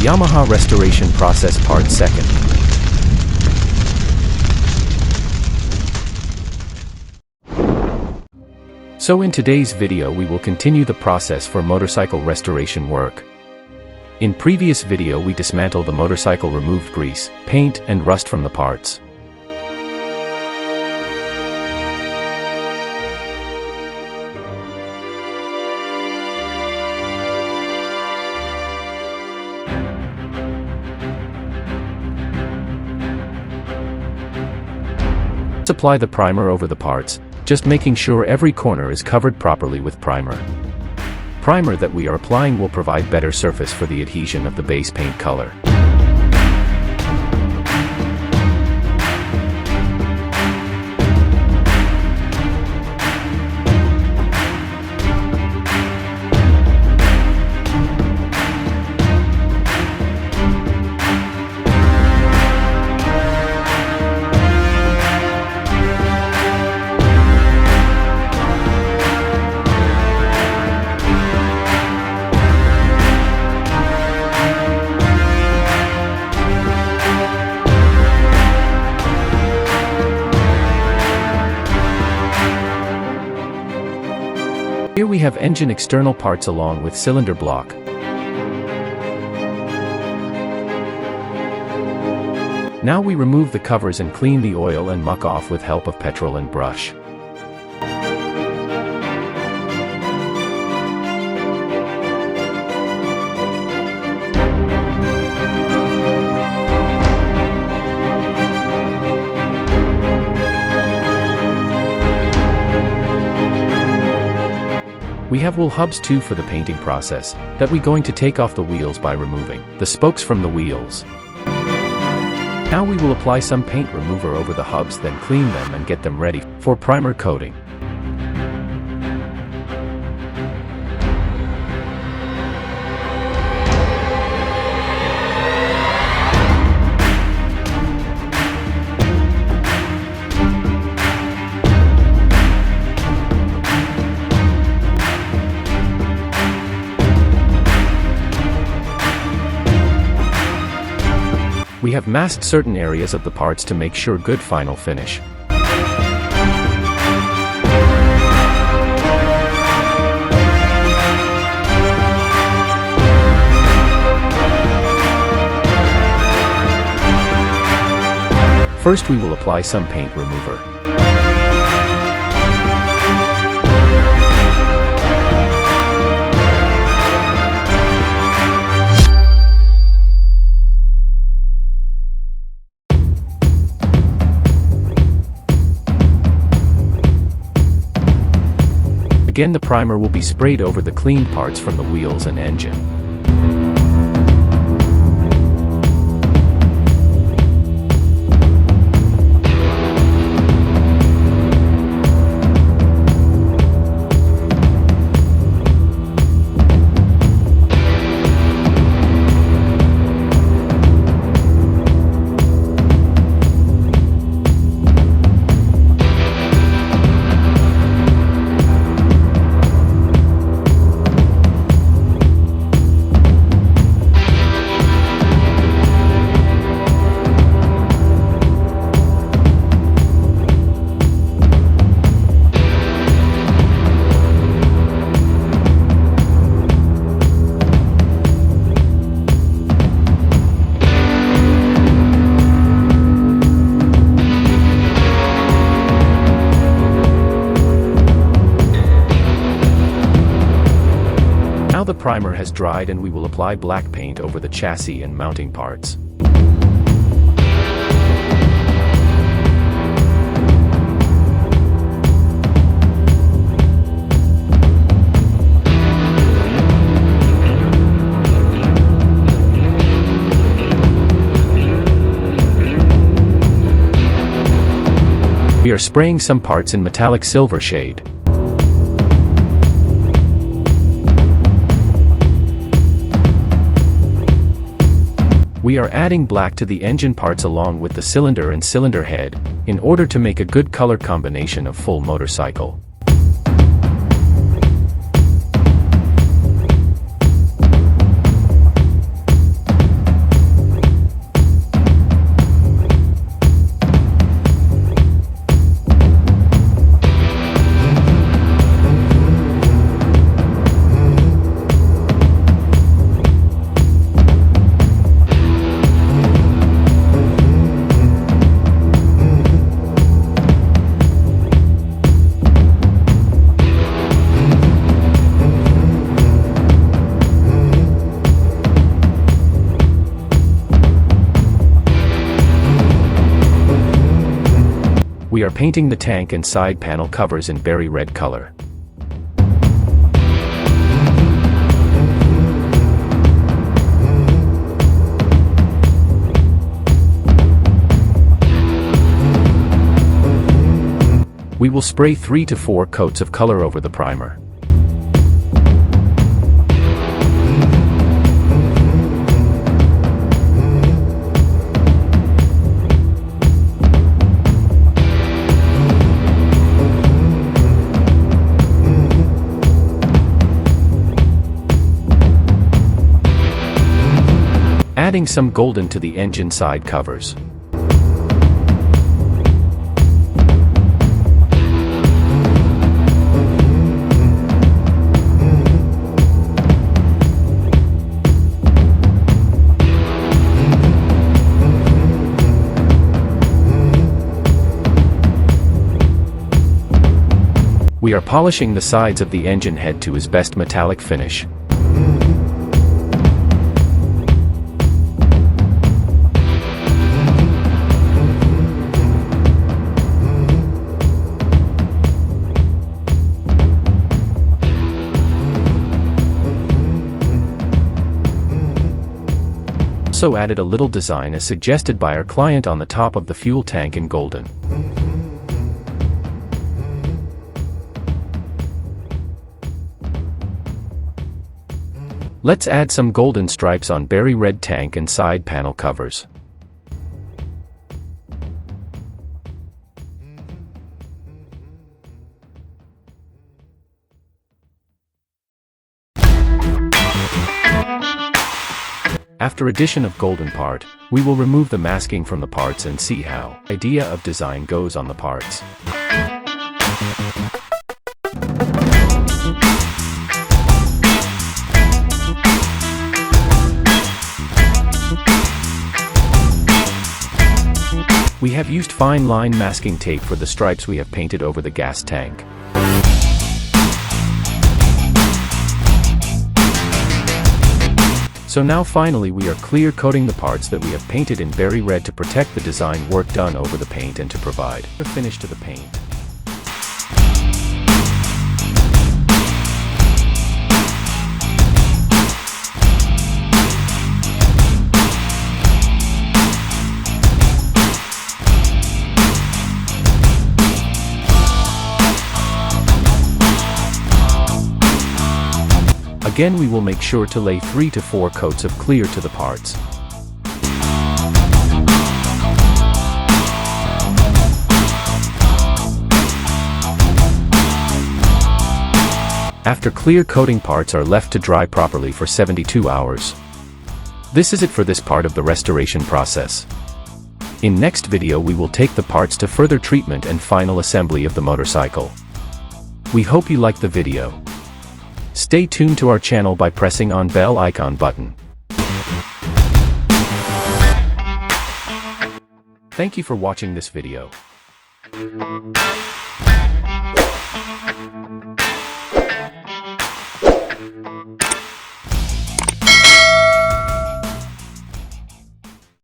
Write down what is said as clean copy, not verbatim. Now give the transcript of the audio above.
Yamaha restoration process part 2nd. So in today's video we will continue the process for motorcycle restoration work. In previous video we dismantled the motorcycle, removed grease, paint and rust from the parts. Apply the primer over the parts, just making sure every corner is covered properly with primer. Primer that we are applying will provide better surface for the adhesion of the base paint color. Here we have engine external parts along with cylinder block. Now we remove the covers and clean the oil and muck off with help of petrol and brush. We have wheel hubs too for the painting process, that we're going to take off the wheels by removing the spokes from the wheels. Now we will apply some paint remover over the hubs, then clean them and get them ready for primer coating. We have masked certain areas of the parts to make sure good final finish. First we will apply some paint remover. Again, the primer will be sprayed over the cleaned parts from the wheels and engine. Now the primer has dried and we will apply black paint over the chassis and mounting parts. We are spraying some parts in metallic silver shade. We are adding black to the engine parts along with the cylinder and cylinder head, in order to make a good color combination of full motorcycle. We are painting the tank and side panel covers in berry red color. We will spray 3 to 4 coats of color over the primer. Adding some golden to the engine side covers. We are polishing the sides of the engine head to his best metallic finish. Also added a little design as suggested by our client on the top of the fuel tank in golden. Let's add some golden stripes on berry red tank and side panel covers. After addition of golden part, we will remove the masking from the parts and see how idea of design goes on the parts. We have used fine line masking tape for the stripes we have painted over the gas tank. So now finally we are clear coating the parts that we have painted in berry red to protect the design work done over the paint and to provide a finish to the paint. Again, we will make sure to lay 3 to 4 coats of clear to the parts. After clear coating, parts are left to dry properly for 72 hours. This is it for this part of the restoration process. In next video we will take the parts to further treatment and final assembly of the motorcycle. We hope you liked the video. Stay tuned to our channel by pressing on bell icon button. Thank you for watching this video.